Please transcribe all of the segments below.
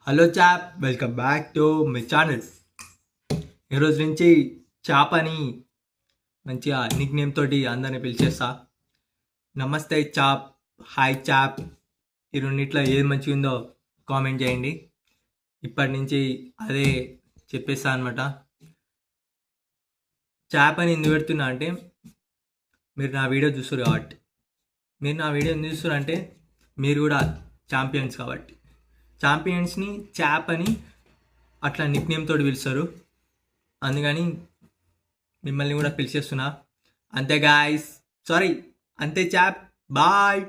Hello chap, welcome back to my channel. ఈరోజు నుంచి chop అని మంచిగా నిక్ నేమ్ తోటి అందరిని పిలిచేస్తా. నమస్తే చాప్, హాయ్ చాప్, ఈ రెండిట్లో ఏది మంచిగా ఉందో కామెంట్ చేయండి. ఇప్పటి నుంచి అదే చెప్పేస్తా అనమాట. చాప్ అని ఎందుకు పెడుతున్నా అంటే, మీరు నా వీడియో చూస్తారు కాబట్టి. మీరు నా వీడియో ఎందుకు చూస్తారు అంటే, మీరు కూడా ఛాంపియన్స్ కాబట్టి. ఛాంపియన్స్ని చాప్ అని అట్లా నిక్ నేమ్ తోటి పిలుస్తారు. అందుకని మిమ్మల్ని కూడా పిలిచేస్తున్నా. అంతే గాయస్, సారీ, అంతే chap, bye.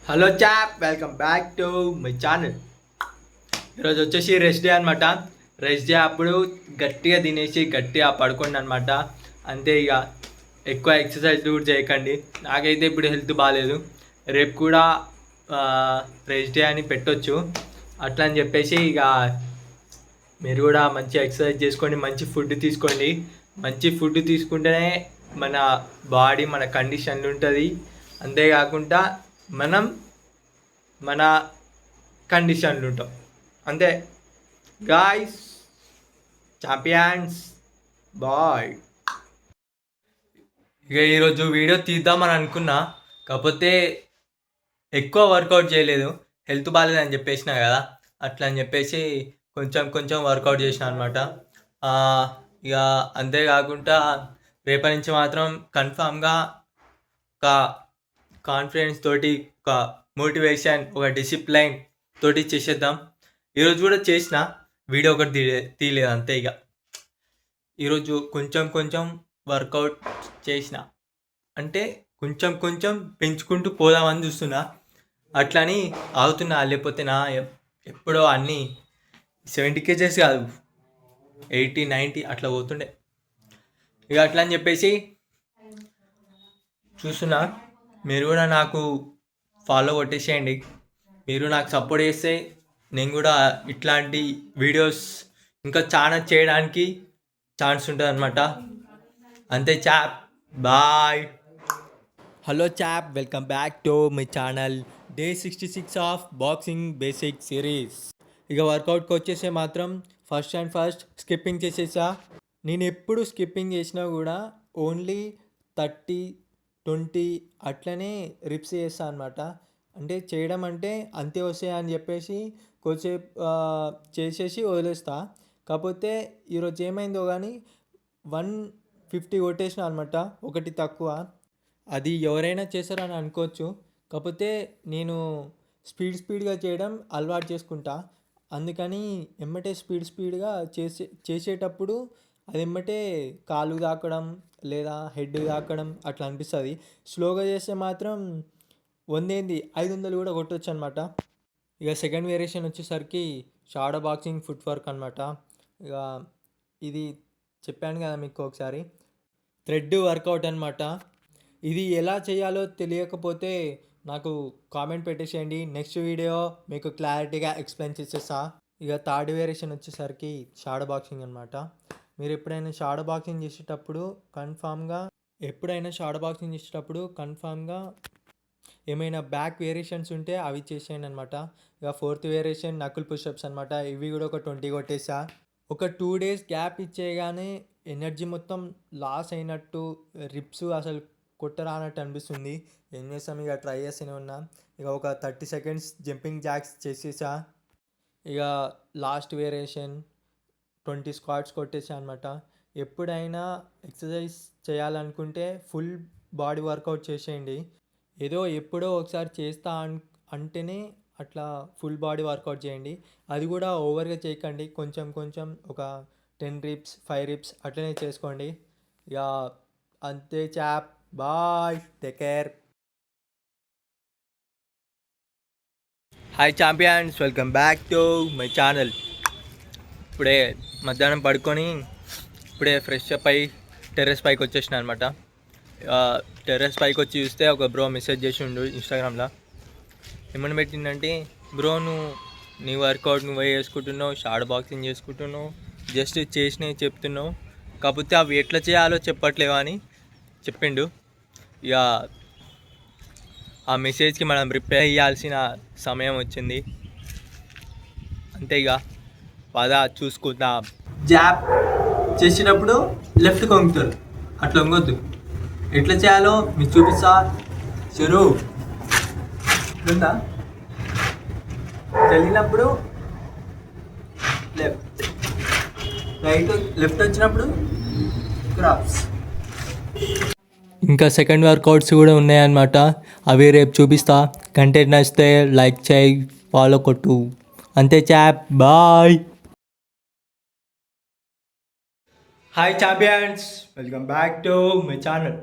Hello chap, welcome back to my channel. ఈరోజు వచ్చేసి రెస్ట్ డే అనమాట. రెస్ట్ డే అప్పుడు గట్టిగా తినేసి గట్టిగా పడుకోండి అనమాట. అంతే, ఇక ఎక్కువ ఎక్సర్సైజ్ కూడా చేయకండి. నాకైతే ఇప్పుడు హెల్త్ బాగాలేదు. రేపు కూడా రెస్ట్ డే అని పెట్టొచ్చు. అట్లా అని చెప్పేసి ఇక మీరు కూడా మంచి ఎక్సర్సైజ్ చేసుకోండి, మంచి ఫుడ్ తీసుకోండి. మంచి ఫుడ్ తీసుకుంటేనే మన బాడీ మన కండిషన్లు ఉంటుంది. అంతేకాకుండా మనం మన కండిషన్లు ఉంటాం. అంతే గాయ్స్, ఛాంపియన్స్, బాయ్. ఇక ఈరోజు వీడియో తీద్దామని అనుకున్నా, కాకపోతే ఎక్కువ వర్కౌట్ చేయలేదు. హెల్త్ బాగాలేదని చెప్పేసిన కదా, అట్లా అని చెప్పేసి కొంచెం కొంచెం వర్కౌట్ చేసిన అనమాట. ఇక అంతేకాకుండా రేపటి నుంచి మాత్రం కన్ఫామ్గా ఒక కాన్ఫిడెన్స్ తోటి, ఒక మోటివేషన్, ఒక డిసిప్లైన్ తోటి చేసేద్దాం. ఈరోజు కూడా చేసిన వీడియో ఒకటి తీయలేదు అంతే. ఇక ఈరోజు కొంచెం కొంచెం వర్కౌట్ చేసిన అంటే కొంచెం కొంచెం పెంచుకుంటూ పోదామని చూస్తున్నా. అట్లని ఆగుతున్నా, లేకపోతే నా ఎప్పుడో అన్నీ 70 kgs కాదు, 80, 90 అట్లా పోతుండే. ఇక అట్లా అని చెప్పేసి చూస్తున్నా. మీరు కూడా నాకు ఫాలో కొట్టేసేయండి. మీరు నాకు సపోర్ట్ చేస్తే నేను కూడా ఇట్లాంటి వీడియోస్ ఇంకా చాలా చేయడానికి ఛాన్స్ ఉంటుంది అనమాట. అంతే chap, bye. Hello chap, welcome back to my channel. Day 66 of boxing basic series. ఇక వర్కౌట్కి వచ్చేసే మాత్రం ఫస్ట్ స్కిప్పింగ్ చేసేసా. నేను ఎప్పుడు స్కిప్పింగ్ చేసినా కూడా ఓన్లీ 30, 20 అట్లనే రిప్స్ చేస్తాను అనమాట. అంటే చేయడం అంటే అంతే వస్తాయి అని చెప్పేసి కొద్దిసేపు చేసేసి వదిలేస్తా. కాకపోతే ఈరోజు ఏమైందో కానీ 150 కొట్టేసిన అనమాట, ఒకటి తక్కువ. అది ఎవరైనా చేస్తారని అనుకోవచ్చు, కాకపోతే నేను స్పీడ్గా చేయడం అలవాటు చేసుకుంటా. అందుకని ఎమ్మటే స్పీడ్గా చేసేటప్పుడు అది ఎమ్మటే కాలు తాకడం లేదా హెడ్ తాకడం అట్లా అనిపిస్తుంది. స్లోగా చేస్తే మాత్రం 500 కూడా కొట్టవచ్చు అనమాట. ఇక సెకండ్ వేరియేషన్ వచ్చేసరికి షాడో బాక్సింగ్ ఫుట్ వర్క్ అనమాట. ఇక ఇది చెప్పాను కదా మీకు ఒకసారి, థ్రెడ్ వర్కౌట్ అనమాట. ఇది ఎలా చేయాలో తెలియకపోతే నాకు కామెంట్ పెట్టేసేయండి, నెక్స్ట్ వీడియో మీకు క్లారిటీగా ఎక్స్ప్లెయిన్ చేసేస్తా. ఇక థర్డ్ వేరియేషన్ వచ్చేసరికి షాడో బాక్సింగ్ అనమాట. మీరు ఎప్పుడైనా షాడో బాక్సింగ్ చేసేటప్పుడు కన్ఫామ్గా ఏమైనా బ్యాక్ వేరియేషన్స్ ఉంటే అవి చేసేయండి అనమాట. ఇక ఫోర్త్ వేరియేషన్ నకుల్ పుషప్స్ అనమాట. ఇవి కూడా ఒక 20 కొట్టేసా. ఒక 2 డేస్ గ్యాప్ ఇచ్చేయగానే ఎనర్జీ మొత్తం లాస్ అయినట్టు, రిప్స్ అసలు కొట్టరానట్టు అనిపిస్తుంది. ఏం చేస్తాం, ఇక ట్రై చేస్తూనే ఉన్నా. ఇక ఒక 30 సెకండ్స్ జంపింగ్ జాక్స్ చేసేసా. ఇక లాస్ట్ వేరియేషన్ 20 స్క్వాట్స్ కొట్టేసా అనమాట. ఎప్పుడైనా ఎక్సర్సైజ్ చేయాలనుకుంటే ఫుల్ బాడీ వర్కౌట్ చేసేయండి. ఏదో ఎప్పుడో ఒకసారి చేస్తా అంటేనే అట్లా ఫుల్ బాడీ వర్కౌట్ చేయండి. అది కూడా ఓవర్గా చేయకండి. కొంచెం కొంచెం ఒక 10 రిప్స్ 5 రిప్స్ అట్లనే చేసుకోండి. ఇక అంతే chap. Bye, take care. Hi champions, welcome back to my channel. ఇప్పుడే మధ్యాహ్నం పడుకొని ఇప్పుడే ఫ్రెష్ అప్ అయ్యి టెర్రస్ పైకి వచ్చేసిన అనమాట. టెర్రస్ పైకి వచ్చి చూస్తే ఒక బ్రో మెసేజ్ చేసి ఉండు ఇన్స్టాగ్రామ్లో. ఏమని పెట్టిందంటే, బ్రో నువ్వు నీ వర్కౌట్ నువ్వే చేసుకుంటున్నావు, షార్ట్ బాక్సింగ్ చేసుకుంటున్నావు, జస్ట్ చేసినవి చెప్తున్నావు, కాకపోతే అవి ఎట్లా చేయాలో చెప్పట్లేవా అని చెప్పిండు. ఇక ఆ మెసేజ్కి మనం రిప్లై ఇవ్వాల్సిన సమయం వచ్చింది. అంతే, ఇక పద చూసుకుందాం. జాబ్ చేసినప్పుడు లెఫ్ట్ కొంగుతారు, అట్లా వంగొద్దు. ఎట్లా చేయాలో మీకు చూపిస్తా. చెరు ఉందా, చల్లినప్పుడు లెఫ్ట్, రైట్, లెఫ్ట్ వచ్చినప్పుడు క్రాప్స్. ఇంకా సెకండ్ వర్కౌట్స్ కూడా ఉన్నాయన్నమాట. అవి రేపు చూపిస్తా. కంటెంట్ నచ్చితే లైక్ చేయి, ఫాలో కొట్టు. అంతే chap, bye. Hi champions, welcome back to my channel.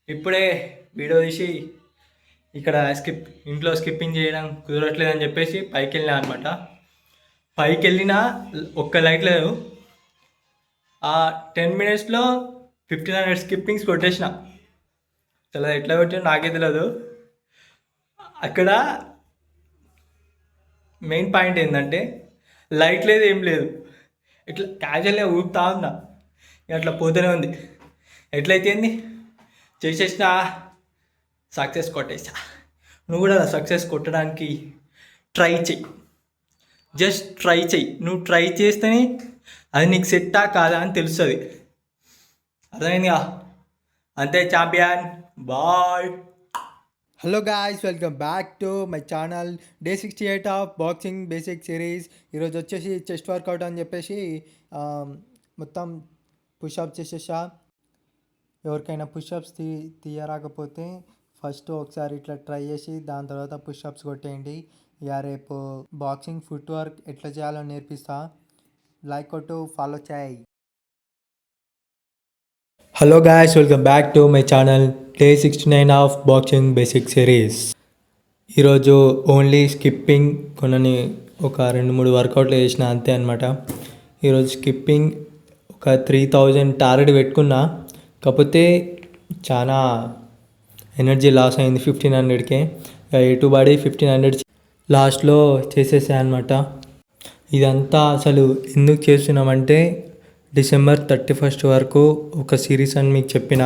ఇప్పుడే వీడియో తీసి ఇక్కడ ఇంట్లో స్కిప్పింగ్ చేయడం కుదరట్లేదని చెప్పేసి పైకి వెళ్ళినా అనమాట. పైకి వెళ్ళినా ఒక్క లైట్ లేదు. ఆ 10 మినిట్స్లో 1500 స్కిప్పింగ్స్ కొట్టేసిన. చాలా ఎట్లా కొట్టినా నాకే తెలియదు. అక్కడ మెయిన్ పాయింట్ ఏంటంటే లైట్ లేదు, ఏం లేదు, ఇట్లా క్యాజువల్గా ఊపుతా ఉన్నా. అట్లా పోతూనే ఉంది. ఎట్లయితే ఏంది, చేసేసిన, సక్సెస్ కొట్టేసా. నువ్వు కూడా సక్సెస్ కొట్టడానికి ట్రై చెయ్యి. జస్ట్ ట్రై చెయ్యి. నువ్వు ట్రై చేస్తేనే అది నీకు సెట్టా కాదా అని తెలుస్తుంది. అర్థమైందిగా? అంతే champion, bye. Hello guys, welcome back to my channel. Day 68 of boxing basic series. ఈరోజు వచ్చేసి చెస్ట్ వర్కౌట్ అని చెప్పేసి మొత్తం పుషప్స్ చేసేసా. ఎవరికైనా పుషప్స్ తీయరాకపోతే ఫస్ట్ ఒకసారి ఇట్లా ట్రై చేసి దాని తర్వాత పుషప్స్ కొట్టేయండి. ఇక రేపు బాక్సింగ్ ఫుట్ వర్క్ ఎట్లా చేయాలో నేర్పిస్తా. లైక్ కొట్టు, ఫాలో చేయి. Hello guys, welcome back to my channel. Day 69 of boxing basic series. ఈరోజు ఓన్లీ స్కిప్పింగ్ కొన్ని ఒక 2-3 వర్కౌట్లు చేసిన అంతే అనమాట. ఈరోజు స్కిప్పింగ్ ఒక 3000 టార్గెట్ పెట్టుకున్నా, కాకపోతే చాలా ఎనర్జీ లాస్ అయింది 1500కే. ఎటు పడి 1500 లాస్ట్లో చేసేసా అనమాట. ఇదంతా అసలు ఎందుకు చేస్తున్నామంటే, డిసెంబర్ 31 వరకు ఒక సిరీస్ అని మీకు చెప్పిన,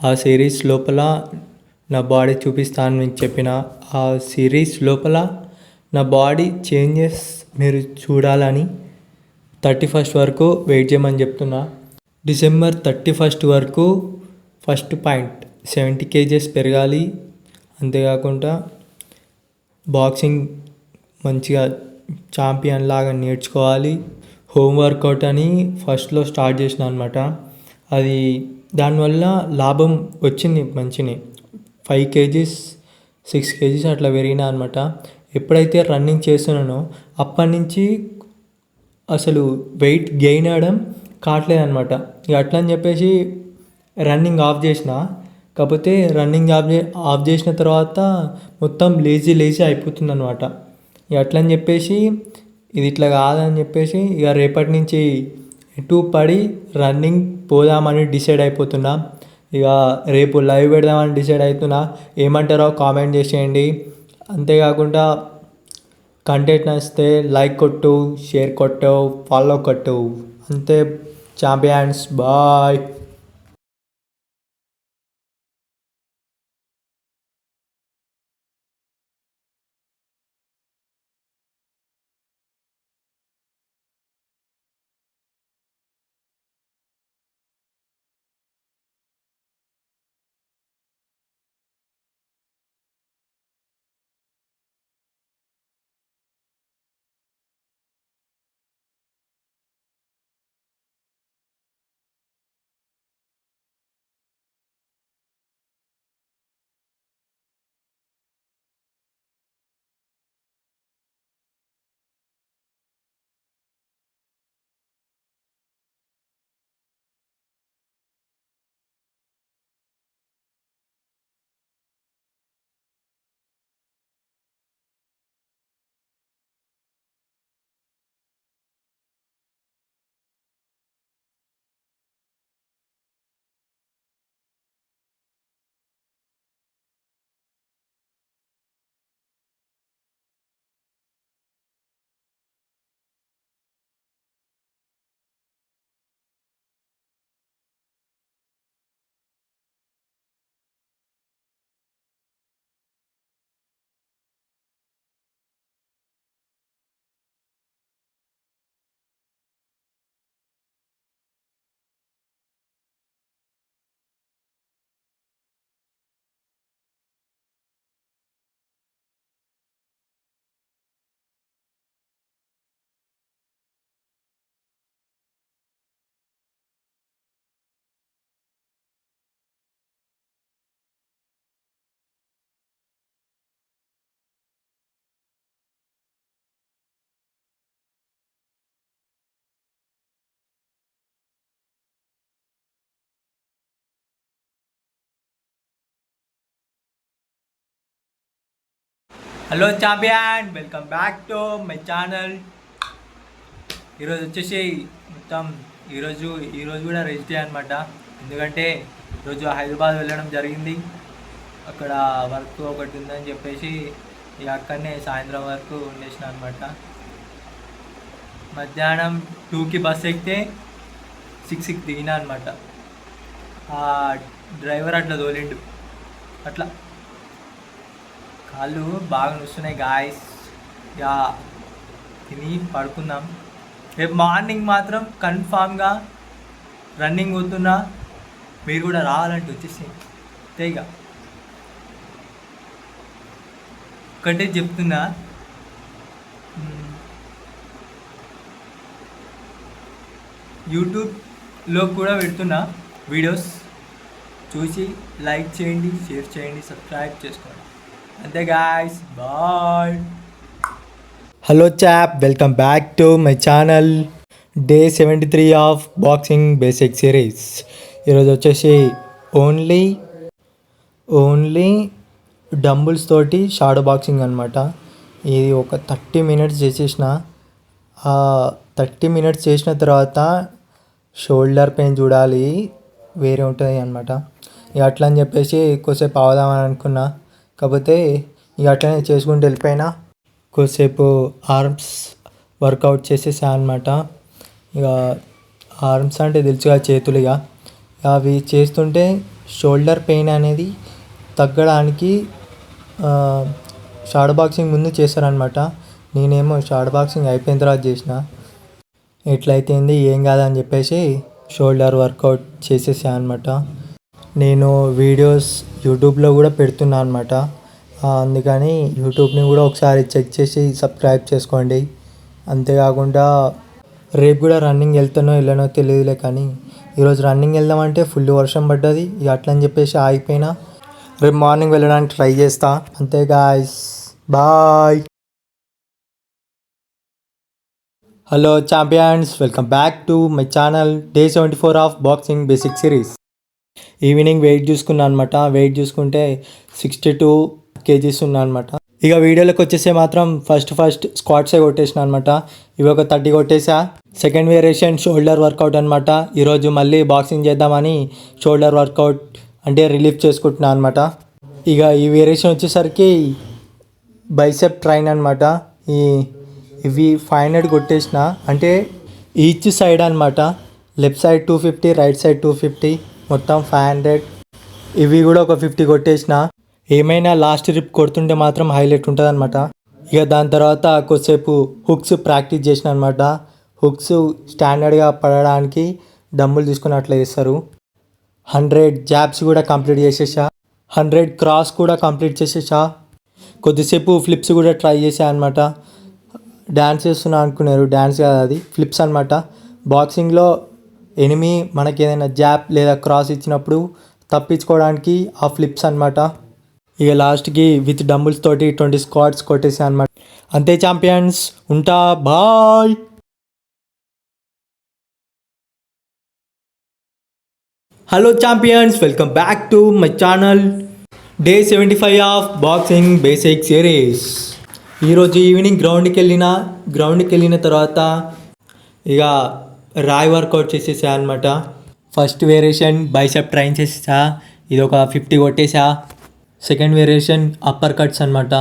ఆ సిరీస్ లోపల నా బాడీ చూపిస్తాను మీకు చెప్పిన. ఆ సిరీస్ లోపల నా బాడీ చేంజెస్ మీరు చూడాలని 31 వరకు వెయిట్ చేయమని చెప్తున్నా. డిసెంబర్ 31 వరకు ఫస్ట్ పాయింట్ 70 kgs పెరగాలి. అంతేకాకుండా బాక్సింగ్ మంచిగా ఛాంపియన్ లాగా నేర్చుకోవాలి. హోమ్ వర్కౌట్ అని ఫస్ట్లో స్టార్ట్ చేసిన అనమాట. అది దానివల్ల లాభం వచ్చింది మంచిని. 5 kgs 6 kgs అట్లా పెరిగినా అనమాట. ఎప్పుడైతే రన్నింగ్ చేస్తున్నానో అప్పటి నుంచి అసలు వెయిట్ గెయిన్ అవ్వడం కావట్లేదన్నమాట. ఇక అట్లా అని చెప్పేసి రన్నింగ్ ఆఫ్ చేసిన. కాకపోతే రన్నింగ్ ఆఫ్ చేసిన తర్వాత మొత్తం లేజీ అయిపోతుంది అనమాట. ఇక అట్లా అని చెప్పేసి ఇది ఇట్లా కాదని చెప్పేసి ఇక రేపటి నుంచి ఎటు పడి రన్నింగ్ పోదామని డిసైడ్ అయిపోతున్నా. ఇక రేపు లైవ్ పెడదామని డిసైడ్ అవుతున్నా. ఏమంటారో కామెంట్ చేసేయండి. అంతేకాకుండా కంటెంట్ నచ్చితే లైక్ కొట్టు, షేర్ కొట్టు, ఫాలో కొట్టు. అంతే champions, bye. Hello champion, welcome back to my channel. ఈరోజు వచ్చేసి మొత్తం ఈరోజు కూడా రెస్ట్ డే అనమాట. ఎందుకంటే ఈరోజు హైదరాబాద్ వెళ్ళడం జరిగింది. అక్కడ వర్క్ ఒకటి ఉందని చెప్పేసి ఇక అక్కడనే సాయంత్రం వరకు ఉండేసిన అనమాట. మధ్యాహ్నం 2కి బస్ ఎక్కితే 6కి దిగినా అనమాట. ఆ డ్రైవర్ అట్లా తోలిండు. అట్లా కాళ్ళు బాగా నొస్తున్నాయి గాయస్. యా తిని పడుకుందాం. రేపు మార్నింగ్ మాత్రం కన్ఫామ్గా రన్నింగ్ పోతున్నా. మీరు కూడా రావాలంటే వచ్చేసి అంతేగా. ఒకటే చెప్తున్నా, యూట్యూబ్లో కూడా పెడుతున్నా వీడియోస్. చూసి లైక్ చేయండి, షేర్ చేయండి, సబ్స్క్రైబ్ చేసుకోండి. అంతే guys, bye. Hello chap, welcome back to my channel. Day 73 of boxing basic series. ఈరోజు వచ్చేసి ఓన్లీ డంబుల్స్ తోటి షాడో బాక్సింగ్ అనమాట. ఇది ఒక 30 మినిట్స్ చేసేసిన. 30 మినిట్స్ చేసిన తర్వాత షోల్డర్ పెయిన్ చూడాలి, వేరే ఉంటుంది అనమాట. ఇక అట్లా అని చెప్పేసి కొద్దిసేపు ఆవుదామని అనుకున్నా. కాకపోతే ఇక అట్లనే చేసుకుంటూ వెళ్ళిపోయినా. కొద్దిసేపు ఆర్మ్స్ వర్కౌట్ చేసేసా అనమాట. ఇక ఆర్మ్స్ అంటే తెలుసుగా, చేతులు. ఇక అవి చేస్తుంటే షోల్డర్ పెయిన్ అనేది తగ్గడానికి షాడో బాక్సింగ్ ముందు చేస్తారనమాట. నేనేమో షాడో బాక్సింగ్ అయిపోయిన తర్వాత చేసిన. ఎట్లయితేంది ఏం కాదని చెప్పేసి షోల్డర్ వర్కౌట్ చేసేసా అనమాట. నేను వీడియోస్ యూట్యూబ్లో కూడా పెడుతున్నా అనమాట. అందుకని యూట్యూబ్ని కూడా ఒకసారి చెక్ చేసి సబ్స్క్రైబ్ చేసుకోండి. అంతేకాకుండా రేపు కూడా రన్నింగ్ వెళ్ళనో తెలియదులే, కానీ ఈరోజు రన్నింగ్ వెళ్దామంటే ఫుల్ వర్షం పడ్డది. ఇక అట్లని చెప్పేసి ఆగిపోయినా. రేపు మార్నింగ్ వెళ్ళడానికి ట్రై చేస్తా. అంతే guys, bye. Hello champions, welcome back to my channel. Day 74 of boxing basic series. Evening weight చూసుకున్నా అనమాట. వెయిట్ చూసుకుంటే 62 kgs ఉన్నా అనమాట. ఇక వీడియోలోకి వచ్చేసే మాత్రం ఫస్ట్ స్క్వాట్సే కొట్టేసిన అనమాట. ఇవి ఒక 30 కొట్టేసా. సెకండ్ వేరియేషన్ షోల్డర్ వర్కౌట్ అనమాట. ఈరోజు మళ్ళీ బాక్సింగ్ చేద్దామని షోల్డర్ వర్కౌట్ అంటే రిలీఫ్ చేసుకుంటున్నా అనమాట. ఇక ఈ వేరియేషన్ వచ్చేసరికి బైసెప్ ట్రైన్ అనమాట. ఇవి 500 కొట్టేసిన, అంటే ఈచ్ సైడ్ అనమాట. లెఫ్ట్ సైడ్ 250, రైట్ సైడ్ 250, మొత్తం 500. ఇవి కూడా ఒక 50 కొట్టేసిన. ఏమైనా లాస్ట్ రిప్ కొడుతుంటే మాత్రం హైలైట్ ఉంటుంది అనమాట. ఇక దాని తర్వాత కొద్దిసేపు హుక్స్ ప్రాక్టీస్ చేసిన అనమాట. హుక్స్ స్టాండర్డ్గా పడడానికి డంబుల్ తీసుకుని అట్లా చేస్తారు. 100 జాబ్స్ కూడా కంప్లీట్ చేసేసా. 100 క్రాస్ కూడా కంప్లీట్ చేసేసా. కొద్దిసేపు ఫ్లిప్స్ కూడా ట్రై చేసా అనమాట. డ్యాన్స్ చేస్తున్నా అనుకున్నారు, డ్యాన్స్ కాదు అది, ఫ్లిప్స్ అనమాట. బాక్సింగ్లో ఎనిమి మనకి ఏదైనా జాబ్ లేదా క్రాస్ ఇచ్చినప్పుడు తప్పించుకోవడానికి ఆ ఫ్లిప్స్ అనమాట. ఇక లాస్ట్కి విత్ డంబుల్స్ తోటి 20 స్క్వాట్స్ కొట్టేసా అనమాట. అంతే ఛాంపియన్స్, ఉంటా, bye. Hello champions, welcome back to my channel. Day 75 of boxing basic series. ఈరోజు ఈవినింగ్ గ్రౌండ్కి వెళ్ళిన తర్వాత ఇక రాయ్ వర్కౌట్ చేసేసా అనమాట. ఫస్ట్ వేరియేషన్ బైసెప్ ట్రైన్ చేసేసా. ఇది ఒక 50 కొట్టేసా. సెకండ్ వేరియేషన్ అప్పర్ కట్స్ అనమాట.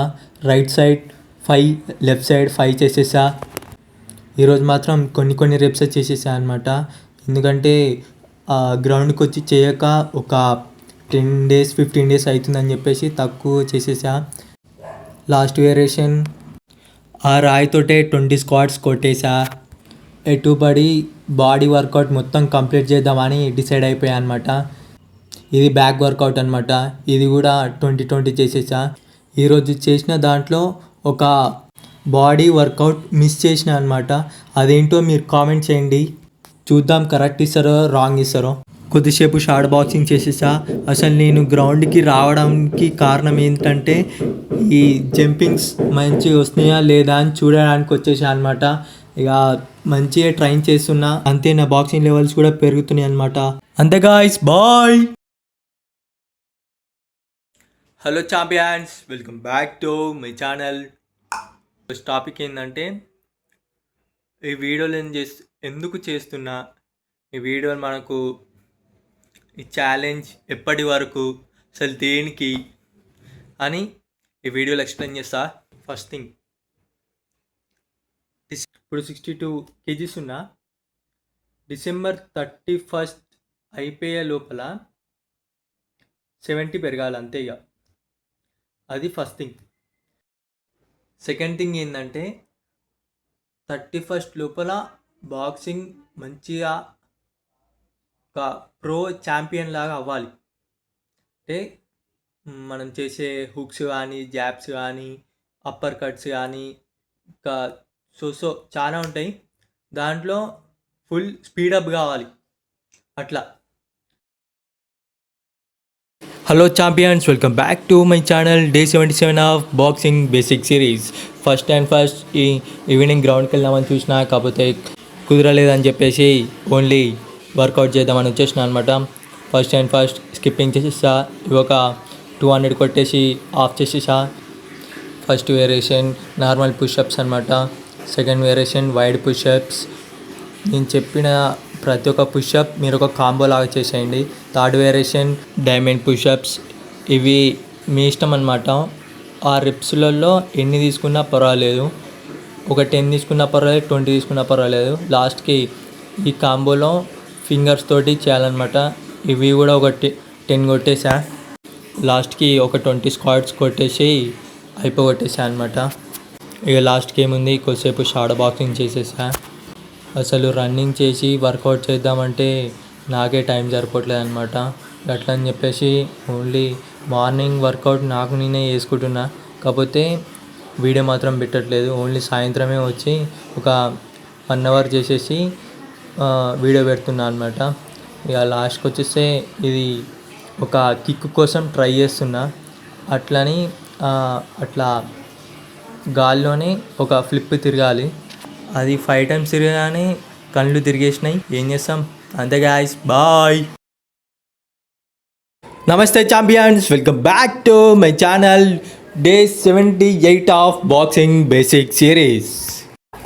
రైట్ సైడ్ 5, లెఫ్ట్ సైడ్ 5 చేసేసా. ఈరోజు మాత్రం కొన్ని రెప్స్ చేసేసా అనమాట. ఎందుకంటే గ్రౌండ్కి వచ్చి చేయక ఒక 10 days 15 days అవుతుందని చెప్పేసి తక్కువ చేసేసా. లాస్ట్ వేరియేషన్ ఆ రాయితోటే 20 స్క్వాట్స్ కొట్టేసా. ఎటుబడి బాడీ వర్కౌట్ మొత్తం కంప్లీట్ చేద్దామని డిసైడ్ అయిపోయా అనమాట. ఇది బ్యాక్ వర్కౌట్ అనమాట. ఇది కూడా 20 చేసేసా. ఈరోజు చేసిన దాంట్లో ఒక బాడీ వర్కౌట్ మిస్ చేసిన అనమాట. అదేంటో మీరు కామెంట్ చేయండి, చూద్దాం కరెక్ట్ ఇస్తారో రాంగ్ ఇస్తారో. కొద్దిసేపు షార్ట్ బాక్సింగ్ చేసేసా. అసలు నేను గ్రౌండ్కి రావడానికి కారణం ఏంటంటే ఈ జంపింగ్స్ మంచిగా వస్తున్నాయా లేదా అని చూడడానికి వచ్చేసా అనమాట. ఇక మంచిగా ట్రైన్ చేస్తున్నా, అంతే నా బాక్సింగ్ లెవెల్స్ కూడా పెరుగుతున్నాయి అనమాట. అంతే guys, bye. Hello champions, welcome back to my channel. Topic ఏంటంటే, ఈ వీడియోలు ఎందుకు చేస్తున్నా, ఈ వీడియోలు మనకు ఈ ఛాలెంజ్ ఎప్పటి వరకు, అసలు దేనికి అని ఈ వీడియోలో ఎక్స్ప్లెయిన్ చేస్తా. ఫస్ట్ థింగ్, ఇప్పుడు 62 kgs ఉన్నా. డిసెంబర్ 31 అయిపోయే లోపల 70 పెరగాలి, అంతే ఇక. అది ఫస్ట్ థింగ్. సెకండ్ థింగ్ ఏంటంటే, 31 లోపల బాక్సింగ్ మంచిగా ఒక ప్రో ఛాంపియన్ లాగా అవ్వాలి. అంటే మనం చేసే హుక్స్ కానీ, జాబ్స్ కానీ, అప్పర్ కట్స్ కానీ, ఇంకా సో చాలా ఉంటాయి. దాంట్లో ఫుల్ స్పీడప్ కావాలి అట్లా. Hello champions, welcome back to my channel. Day 77 of boxing basic series. First ఈ ఈవినింగ్ గ్రౌండ్కి వెళ్దామని చూసినా, కాకపోతే కుదరలేదని చెప్పేసి ఓన్లీ వర్కౌట్ చేద్దామని వచ్చేసిన అనమాట. ఫస్ట్ స్కిప్పింగ్ చేసేసా. ఇవి ఒక 200 కొట్టేసి ఆఫ్ చేసేసా. ఫస్ట్ వేరియేషన్ నార్మల్ పుషప్స్ అనమాట. Second variation wide pushups. నేను చెప్పిన ప్రతి ఒక్క పుషప్ మీరు ఒక కాంబో లాగా చేసేయండి. Third variation diamond push-ups. ఇవి మీ ఇష్టం అనమాట. ఆ రిప్స్లలో ఎన్ని తీసుకున్నా పర్వాలేదు, ఒక 10 తీసుకున్నా పర్వాలేదు, 20 తీసుకున్నా పర్వాలేదు. లాస్ట్కి ఈ కాంబోలో ఫింగర్స్ తోటి చేయాలన్నమాట. ఇవి కూడా ఒక 10 కొట్టేసా. లాస్ట్కి ఒక 20 స్క్వాట్స్ కొట్టేసి అయిపోగొట్టేసా అనమాట. ఇక లాస్ట్కి ఏముంది, కొద్దిసేపు షాడో బాక్సింగ్ చేసేసా. అసలు రన్నింగ్ చేసి వర్కౌట్ చేద్దామంటే నాకే టైం సరిపోవట్లేదు అనమాట. అట్లా అని చెప్పేసి ఓన్లీ మార్నింగ్ వర్కౌట్ నాకు నేనే చేసుకుంటున్నా. కాకపోతే వీడియో మాత్రం పెట్టట్లేదు. ఓన్లీ సాయంత్రమే వచ్చి ఒక 1 అవర్ చేసేసి వీడియో పెడుతున్నా అనమాట. ఇక లాస్ట్కి వచ్చేస్తే ఇది ఒక కిక్ కోసం ట్రై చేస్తున్నా. అట్లని అట్లా గాల్లోనే ఒక ఫ్లిప్ తిరగాలి. అది 5 times తిరగగానే కళ్ళు తిరిగేసినాయి. ఏం చేస్తాం, అంతే గాయ్స్, బాయ్. నమస్తే champions, welcome back to my channel. Day 78 of boxing basic series.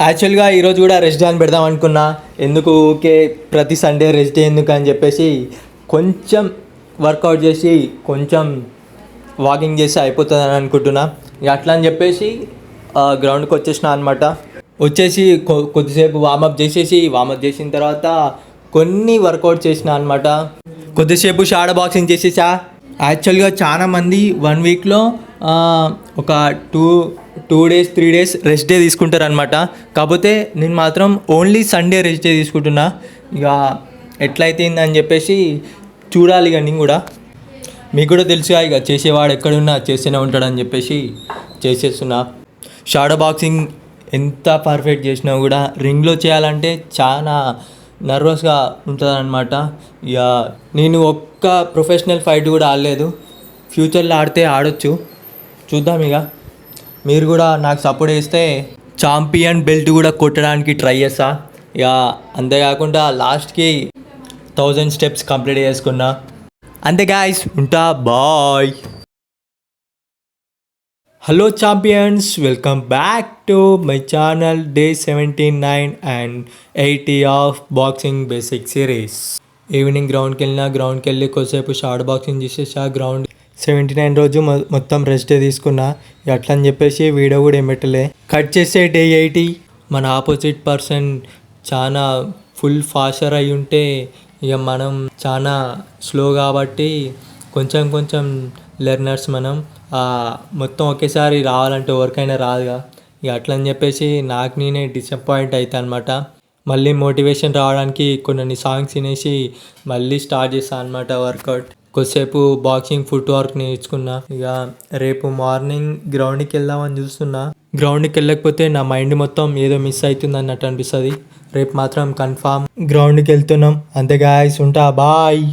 యాక్చువల్గా ఈరోజు కూడా రెస్ట్ డే అని పెడదాం అనుకున్నా. ఎందుకు ఓకే ప్రతి సండే రెస్ట్ డే ఎందుకు అని చెప్పేసి కొంచెం వర్కౌట్ చేసి కొంచెం వాకింగ్ చేసి అయిపోతుందని అనుకుంటున్నా. ఇక అట్లా అని చెప్పేసి గ్రౌండ్కి వచ్చేసిన అనమాట. వచ్చేసి కొద్దిసేపు వార్మప్ చేసిన తర్వాత కొన్ని వర్కౌట్ చేసిన అనమాట. కొద్దిసేపు షాడో బాక్సింగ్ చేసేసా. యాక్చువల్గా చాలామంది 1 వీక్లో ఒక 2 days 3 days రెస్ట్ డే తీసుకుంటారు అనమాట. కాకపోతే నేను మాత్రం ఓన్లీ సండే రెస్ట్ డే తీసుకుంటున్నా. ఇక ఎట్లయితేందని చెప్పేసి చూడాలి. ఇక నేను కూడా మీకు కూడా తెలుసుగా, ఇక చేసేవాడు ఎక్కడున్నా చేస్తూనే ఉంటాడని చెప్పేసి చేసేస్తున్నా. షాడో బాక్సింగ్ ఎంత పర్ఫెక్ట్ చేసినా కూడా రింగ్లో చేయాలంటే చాలా నర్వస్గా ఉంటుంది అనమాట. ఇక నేను ఒక్క ప్రొఫెషనల్ ఫైట్ కూడా ఆడలేదు. ఫ్యూచర్లో ఆడొచ్చు, చూద్దాం. ఇక మీరు కూడా నాకు సపోర్ట్ చేస్తే ఛాంపియన్ బెల్ట్ కూడా కొట్టడానికి ట్రై చేస్తా. ఇక అంతేకాకుండా లాస్ట్కి 1000 steps కంప్లీట్ చేసుకున్నా. అంతే గాయ్స్, ఉంటా, bye. Hello champions, welcome back to my channel. Day 79 and 80 of boxing basic series. Evening గ్రౌండ్కి వెళ్ళి కొద్దిసేపు షార్ట్ బాక్సింగ్ చేసేసా. గ్రౌండ్ 79 రోజు మొత్తం రెస్ట్ డే తీసుకున్నా. అట్లా అని చెప్పేసి వీడియో కూడా ఏం పెట్టలే. కట్ చేసే డే 80. మన ఆపోజిట్ పర్సన్ చాలా ఫుల్ ఫాస్టర్ అయి ఉంటే ఇక మనం చాలా స్లో కాబట్టి కొంచెం లెర్నర్స్ మనం మొత్తం ఒకేసారి రావాలంటే ఎవరికైనా రాదుగా. ఇక అట్లా అని చెప్పేసి నాకు నేనే డిసప్పాయింట్ అవుతాను అనమాట. మళ్ళీ మోటివేషన్ రావడానికి కొన్ని సాంగ్స్ వినేసి మళ్ళీ స్టార్ట్ చేస్తాను అనమాట వర్కౌట్. కొద్దిసేపు బాక్సింగ్ ఫుట్ వర్క్ నేర్చుకున్నా. ఇక రేపు మార్నింగ్ గ్రౌండ్కి వెళ్దామని చూస్తున్నా. గ్రౌండ్కి వెళ్ళకపోతే నా మైండ్ మొత్తం ఏదో మిస్ అవుతుంది అన్నట్టు అనిపిస్తుంది. రేపు మాత్రం కన్ఫామ్ గ్రౌండ్కి వెళ్తున్నాం. అంతే గాయ్స్, ఉంటా, బాయ్.